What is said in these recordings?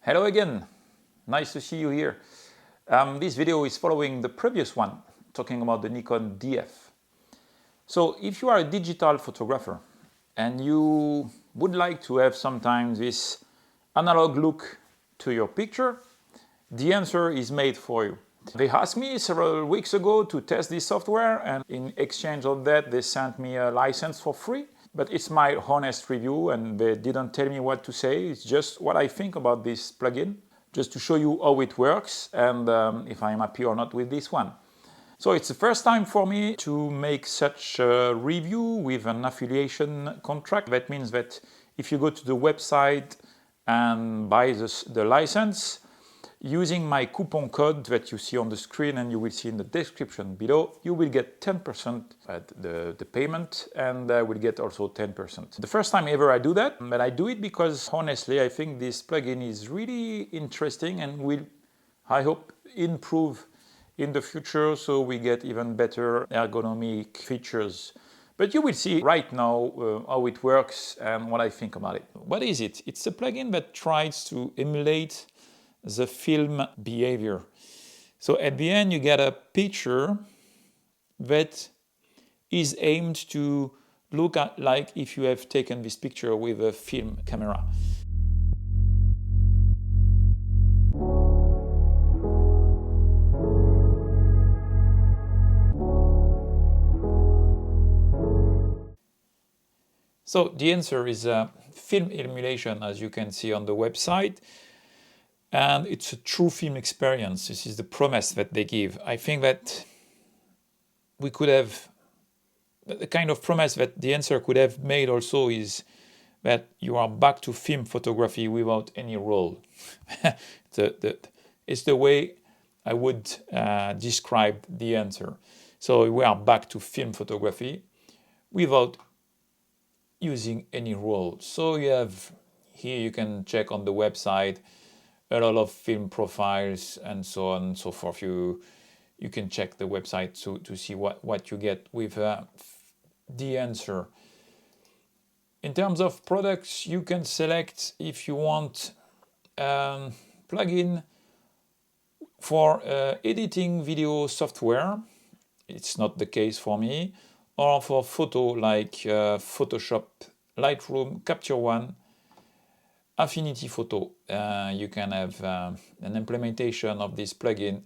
Hello again, nice to see you here. This video is following the previous one, talking about the Nikon DF. So if you are a digital photographer and you would like to have sometimes this analog look to your picture, Dehancer is made for you. They asked me several weeks ago to test this software, and in exchange of that they sent me a license for free. But it's my honest review and they didn't tell me what to say. It's just what I think about this plugin, just to show you how it works and if I'm happy or not with this one. So it's the first time for me to make such a review with an affiliation contract. That means that if you go to the website and buy the license, using my coupon code that you see on the screen and you will see in the description below, you will get 10% at the payment, and I will get also 10%. The first time ever I do that, but I do it because honestly I think this plugin is really interesting and will, I hope, improve in the future so we get even better ergonomic features. But you will see right now how it works and what I think about it. What is it? It's a plugin that tries to emulate the film behavior. So at the end you get a picture that is aimed to look at like if you have taken this picture with a film camera. So Dehancer is a film emulation, as you can see on the website. And it's a true film experience. This is the promise that they give. I think that we could have, the kind of promise that Dehancer could have made also is that you are back to film photography without any roll. It's the way I would describe Dehancer. So we are back to film photography without using any roll. So you have, here you can check on the website, a lot of film profiles and so on and so forth. You can check the website to see what you get with Dehancer. In terms of products, you can select if you want plugin for editing video software. It's not the case for me. Or for photo like Photoshop, Lightroom, Capture One, Affinity Photo. You can have an implementation of this plugin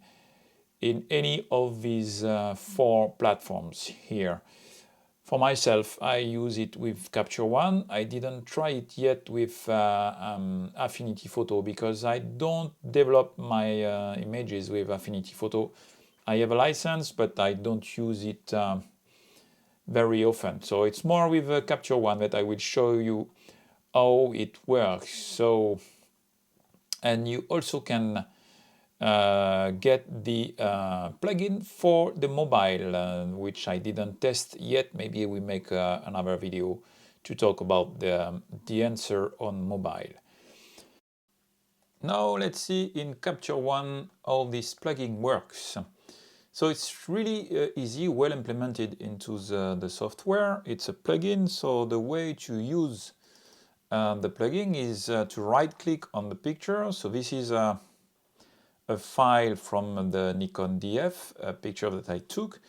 in any of these 4 platforms here. For myself, I use it with Capture One. I didn't try it yet with Affinity Photo because I don't develop my images with Affinity Photo. I have a license, but I don't use it very often. So it's more with Capture One that I will show you how it works. So, and you also can get the plugin for the mobile, which I didn't test yet. Maybe we make another video to talk about the Dehancer on mobile. Now let's see in Capture One how this plugin works. So it's really easy, well implemented into the software. It's a plugin, so the way to use the plugin is to right-click on the picture. So this is a file from the Nikon DF, a picture that I took.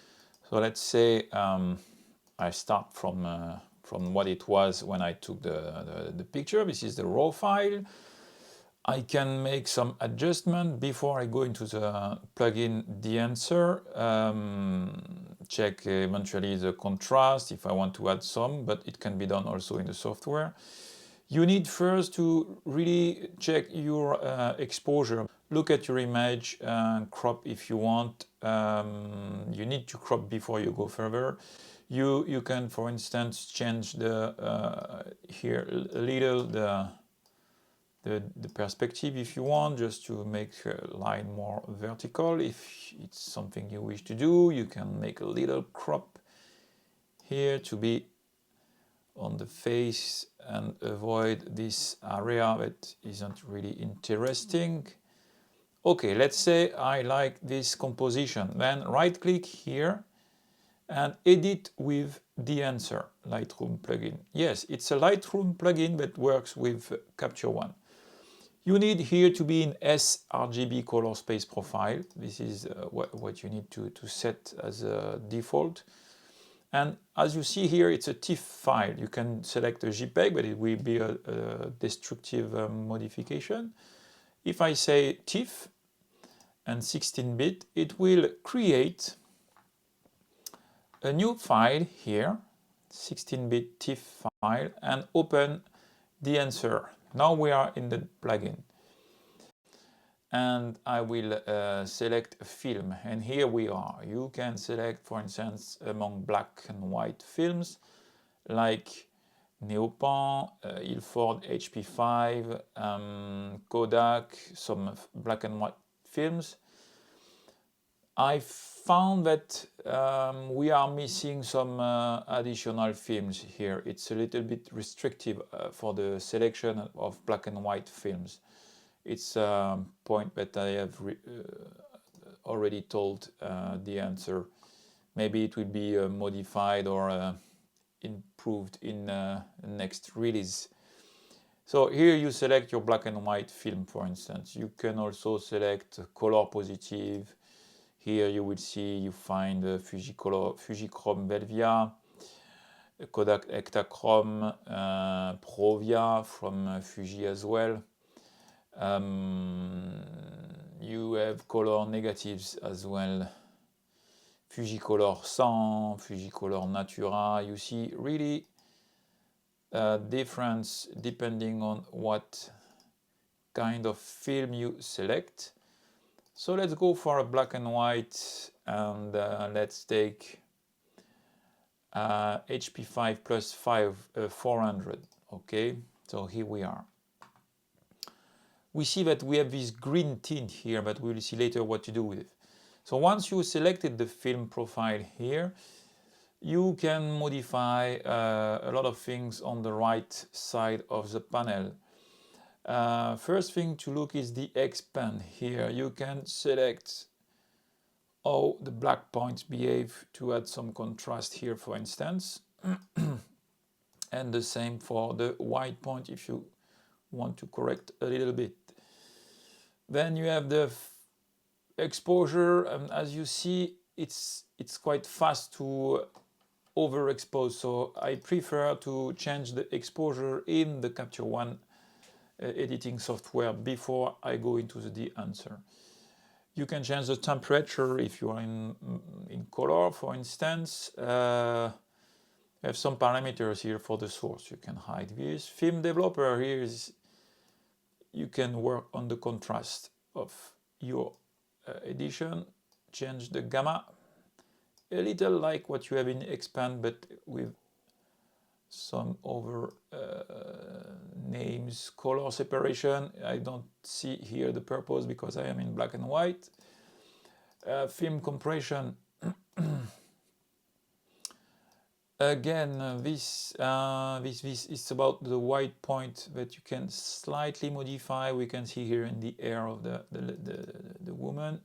So let's say I start from what it was when I took the picture. This is the raw file. I can make some adjustment before I go into the plugin Dehancer. Check eventually the contrast if I want to add some, but it can be done also in the software. You need first to really check your exposure. Look at your image and crop if you want. You need to crop before you go further. You can, for instance, change the here a little the perspective if you want, just to make a line more vertical. If it's something you wish to do, you can make a little crop here to be on the face and avoid this area that isn't really interesting. Okay, let's say I like this composition. Then right click here and edit with Dehancer Lightroom plugin. Yes, it's a Lightroom plugin that works with Capture One. You need here to be in sRGB color space profile. This is what you need to set as a default. And as you see here, it's a TIFF file. You can select a JPEG, but it will be a destructive modification. If I say TIFF and 16-bit, it will create a new file here, 16-bit TIFF file, and open Dehancer. Now we are in the plugin. And I will select a film, and here we are. You can select, for instance, among black and white films like Neopan, Ilford HP5, Kodak, some black and white films. I found that we are missing some additional films here. It's a little bit restrictive for the selection of black and white films. It's a point that I have already told Dehancer. Maybe it will be modified or improved in next release. So here you select your black and white film, for instance. You can also select color positive. Here you will see you find Fujichrome Velvia, Kodak Ektachrome, Provia from Fuji as well. You have color negatives as well. Fujicolor 100, Fujicolor Natura. You see really difference depending on what kind of film you select. So let's go for a black and white, and let's take HP5 plus 400. Okay, so here we are. We see that we have this green tint here, but we will see later what to do with it. So once you selected the film profile here, you can modify a lot of things on the right side of the panel. First thing to look is the expand. Here you can select how the black points behave to add some contrast here, for instance. And the same for the white point if you want to correct a little bit. Then you have the exposure, and as you see, it's quite fast to overexpose. So I prefer to change the exposure in the Capture One editing software before I go into the Dehancer. You can change the temperature if you are in color, for instance. I have some parameters here for the source. You can hide this. Film developer here is you can work on the contrast of your edition, change the gamma, a little like what you have in expand, but with some other names. Color separation, I don't see here the purpose because I am in black and white. Film compression, again, this is about the white point that you can slightly modify. We can see here in the hair of the woman.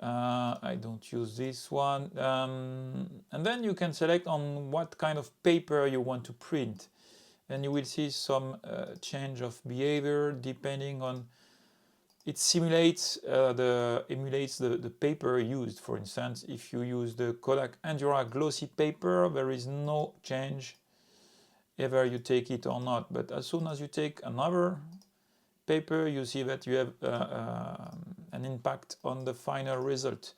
I don't use this one. And then you can select on what kind of paper you want to print. And you will see some change of behavior depending on, it simulates, emulates the paper used. For instance, if you use the Kodak Endura glossy paper, there is no change ever you take it or not. But as soon as you take another paper, you see that you have an impact on the final result,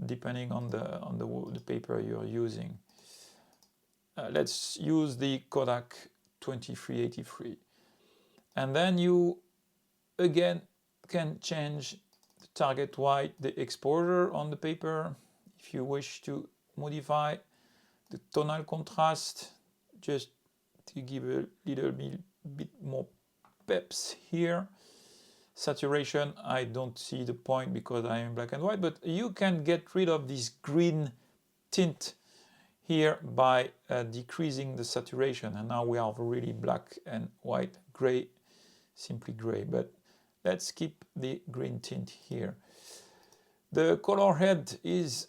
depending on the paper you're using. Let's use the Kodak 2383. And then you, again, can change the target white, the exposure on the paper. If you wish to modify the tonal contrast, just to give a little bit more peps here. Saturation, I don't see the point because I am black and white, but you can get rid of this green tint here by decreasing the saturation, and now we are really black and white, gray, simply gray, but let's keep the green tint here. The color head is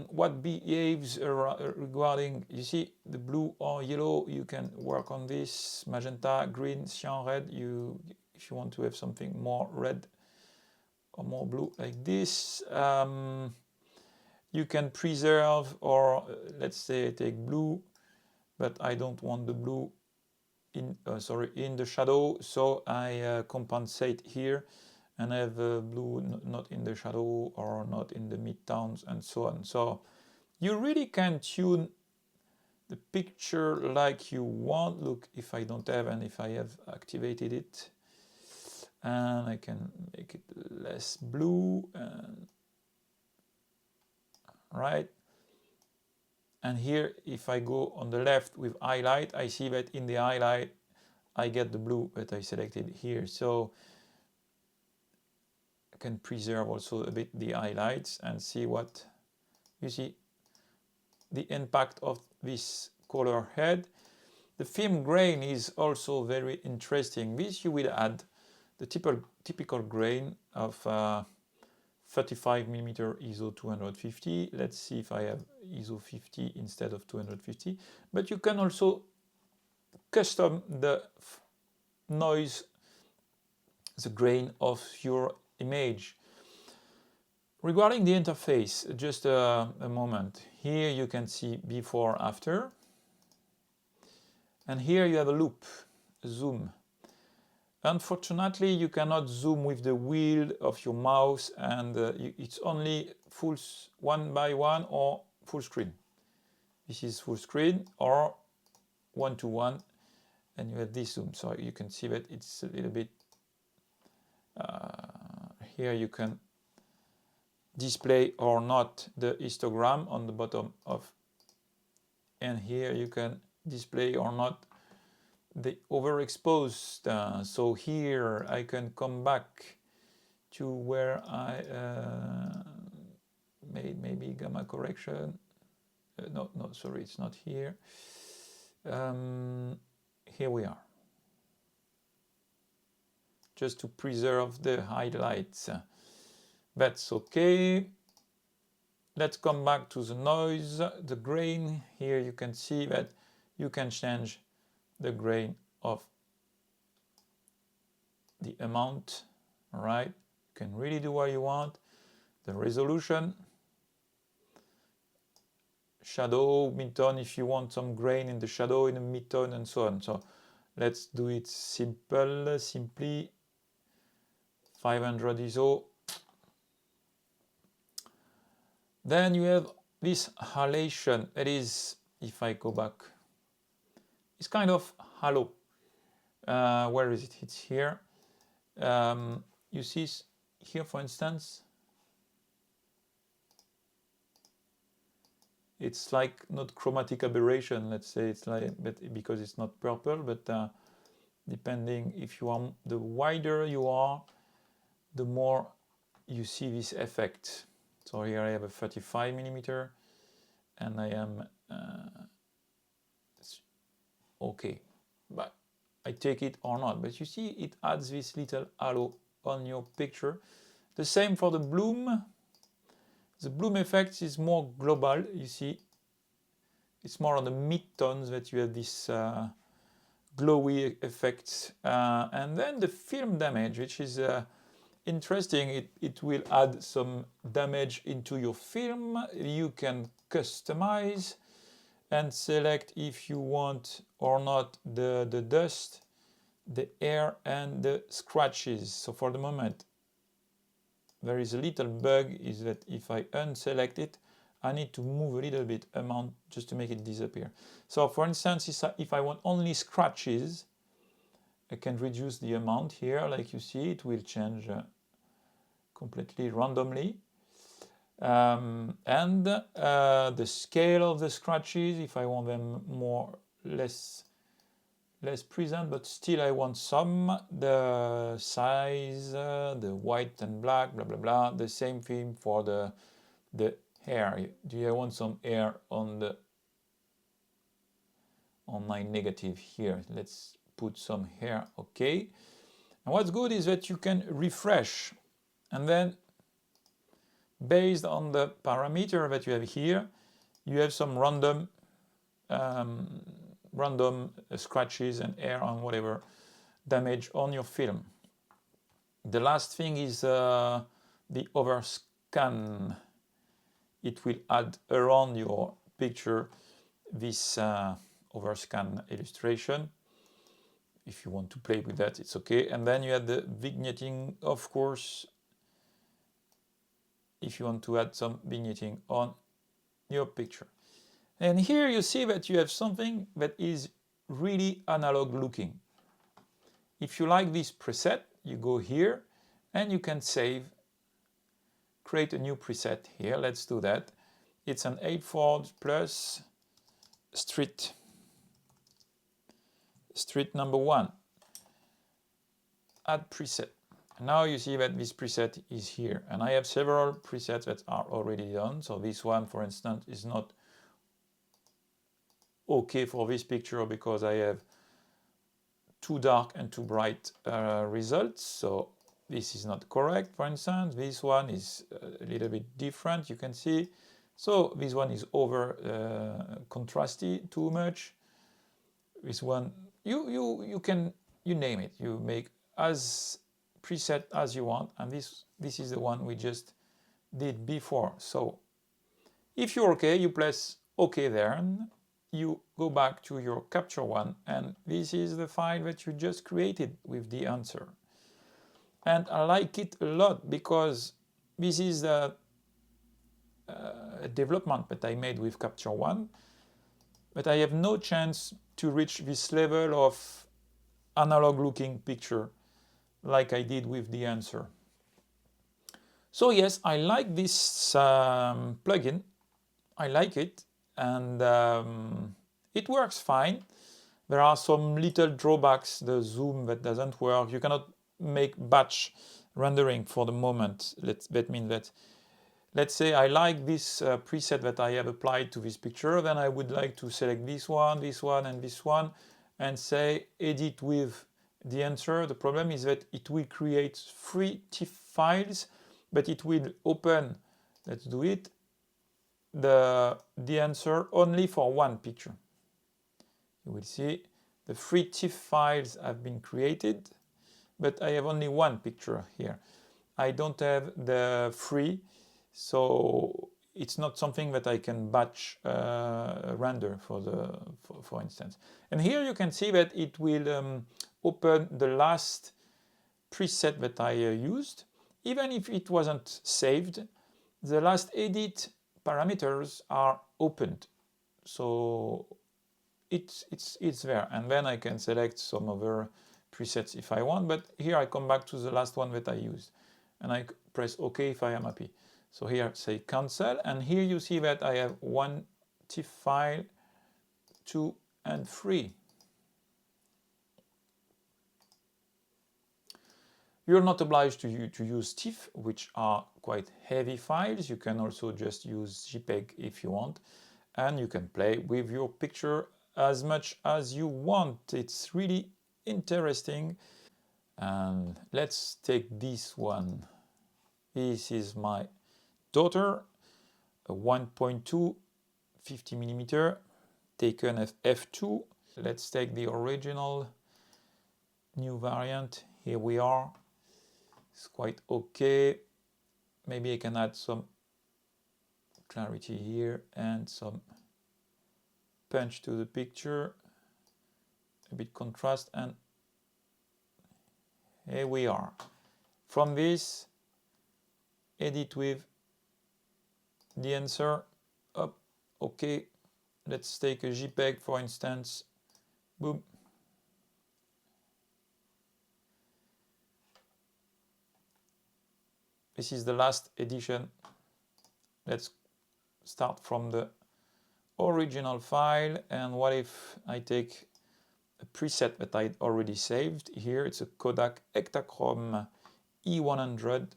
what behaves regarding, you see, the blue or yellow. You can work on this, magenta, green, cyan, red. You if you want to have something more red or more blue like this. You can preserve, or let's say take blue, but I don't want the blue in the shadow, so I compensate here and have blue not in the shadow or not in the midtones and so on. So you really can tune the picture like you want. Look, if I don't have, and if I have activated it, and I can make it less blue, and right. And here, if I go on the left with highlight, I see that in the highlight I get the blue that I selected here. So I can preserve also a bit the highlights and see what you see, the impact of this color head. The film grain is also very interesting. This you will add the typical grain of 35mm ISO 250. Let's see if I have ISO 50 instead of 250. But you can also custom the noise, the grain of your image. Regarding the interface, just a moment. Here you can see before, after. And here you have a loop, a zoom. Unfortunately, you cannot zoom with the wheel of your mouse, and it's only full one by one or full screen. This is full screen or 1:1, and you have this zoom. So you can see that it's a little bit, here you can display or not the histogram on the bottom of, and here you can display or not the overexposed. So here I can come back to where I made maybe gamma correction. No, sorry, it's not here. Here we are. Just to preserve the highlights. That's okay. Let's come back to the noise, the grain. Here you can see that you can change the grain of the amount, right? You can really do what you want. The resolution, shadow, midtone, if you want some grain in the shadow, in the midtone, and so on. So let's do it simply 500 ISO. Then you have this halation. That is, if I go back, it's kind of halo. Where is it? It's here. You see here, for instance, it's like not chromatic aberration. Let's say it's like, but because it's not purple, but depending, if you are, the wider you are, the more you see this effect. So here I have a 35mm, and I am okay, but I take it or not. But you see, it adds this little halo on your picture. The same for the bloom. The bloom effect is more global. You see, it's more on the mid-tones that you have this glowy effect. And then the film damage, which is interesting. It will add some damage into your film. You can customize and select if you want or not the dust, the air, and the scratches. So for the moment, there is a little bug, is that if I unselect it, I need to move a little bit amount just to make it disappear. So for instance, if I want only scratches, I can reduce the amount here. Like you see, it will change completely randomly. And the scale of the scratches, if I want them less present, but still I want some, the size, the white and black, blah blah blah. The same thing for the hair. Do I want some hair on my negative here? Let's put some hair. Okay. And what's good is that you can refresh, and then based on the parameter that you have here, you have some random scratches and air and whatever damage on your film. The last thing is the overscan. It will add around your picture this overscan illustration. If you want to play with that, it's okay. And then you have the vignetting, of course, if you want to add some vignetting on your picture. And here you see that you have something that is really analog looking. If you like this preset, you go here and you can save, create a new preset here. Let's do that. It's an 8-fold plus street number 1. Add preset. Now you see that this preset is here, and I have several presets that are already done. So this one, for instance, is not okay for this picture because I have too dark and too bright results. So this is not correct. For instance, this one is a little bit different, you can see. So this one is over contrasty too much. This one, you name it. You make as preset as you want, and this is the one we just did before. So if you're okay, you press OK there, and you go back to your capture one, and this is the file that you just created with Dehancer. And I like it a lot because this is a development that I made with Capture One, but I have no chance to reach this level of analog looking picture like I did with Dehancer. So yes, I like this plugin. I like it, and it works fine. There are some little drawbacks, the zoom that doesn't work. You cannot make batch rendering for the moment. That means that, let's say I like this preset that I have applied to this picture, then I would like to select this one, and this one, and say edit with Dehancer. The problem is that it will create 3 TIFF files, but it will open, let's do it, the Dehancer only for one picture. You will see the 3 TIFF files have been created, but I have only one picture here. I don't have the 3, so it's not something that I can batch render for instance. And here you can see that it will open the last preset that I used. Even if it wasn't saved, the last edit parameters are opened. So it's there, and then I can select some other presets if I want, but here I come back to the last one that I used, and I press OK if I am happy. So here say cancel, and here you see that I have 1 TIFF file, 2 and 3. You're not obliged to use TIFF, which are quite heavy files. You can also just use JPEG if you want, and you can play with your picture as much as you want. It's really interesting. And let's take this one. This is my daughter, a 1.2 50mm taken at f2. Let's take the original new variant. Here we are. It's quite okay. Maybe I can add some clarity here and some punch to the picture, a bit contrast, and here we are. From this, edit with Dehancer, up, okay. Let's take a JPEG for instance, boom. This is the last edition. Let's start from the original file, and what if I take a preset that I already saved here? It's a Kodak Ektachrome E100,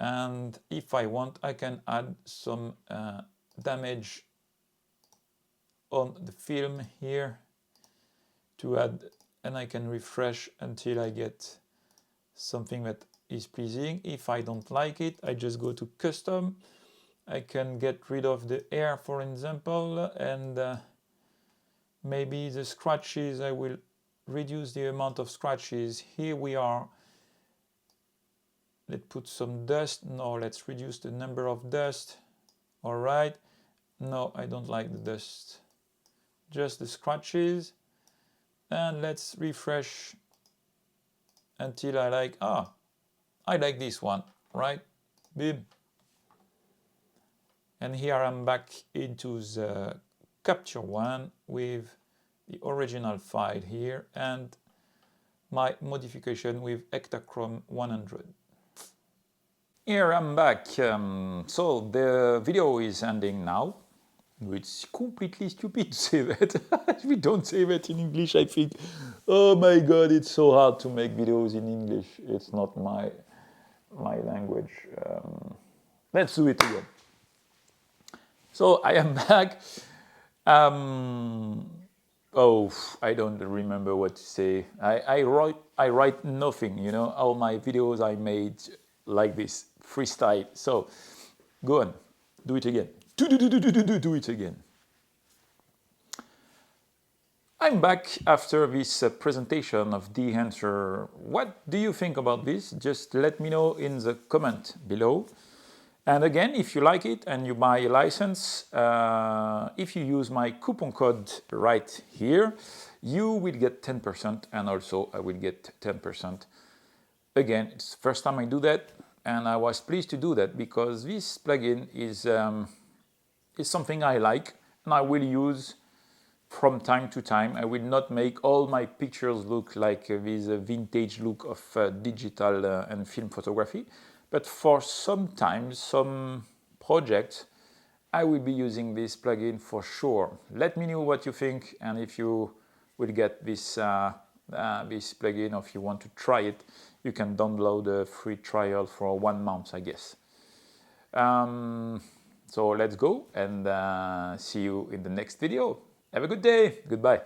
and if I want I can add some damage on the film here to add, and I can refresh until I get something that is pleasing. If I don't like it, I just go to custom. I can get rid of the air, for example, and maybe the scratches, I will reduce the amount of scratches. Here we are. Let's put some dust. No, let's reduce the number of dust. All right. No, I don't like the dust. Just the scratches. And let's refresh until I like, I like this one, right? Boom. And here I'm back into the Capture One with the original file here and my modification with Ektachrome 100. Here I'm back. So the video is ending now. It's completely stupid to say that. We don't say that in English, I think. Oh my god, it's so hard to make videos in English. It's not my language. Let's do it again. So I am back. Oh, I don't remember what to say. I write nothing, you know. All my videos I made like this, freestyle. So go on, do it again. Do it again. I'm back after this presentation of Dehancer. What do you think about this? Just let me know in the comment below. And again, if you like it and you buy a license, if you use my coupon code right here, you will get 10% and also I will get 10%. Again, it's the first time I do that and I was pleased to do that because this plugin is something I like and I will use from time to time. I will not make all my pictures look like this vintage look of digital and film photography. But for sometimes, some projects, I will be using this plugin for sure. Let me know what you think and if you will get this, this plugin or if you want to try it, you can download a free trial for 1 month, I guess. So let's go and see you in the next video. Have a good day. Goodbye.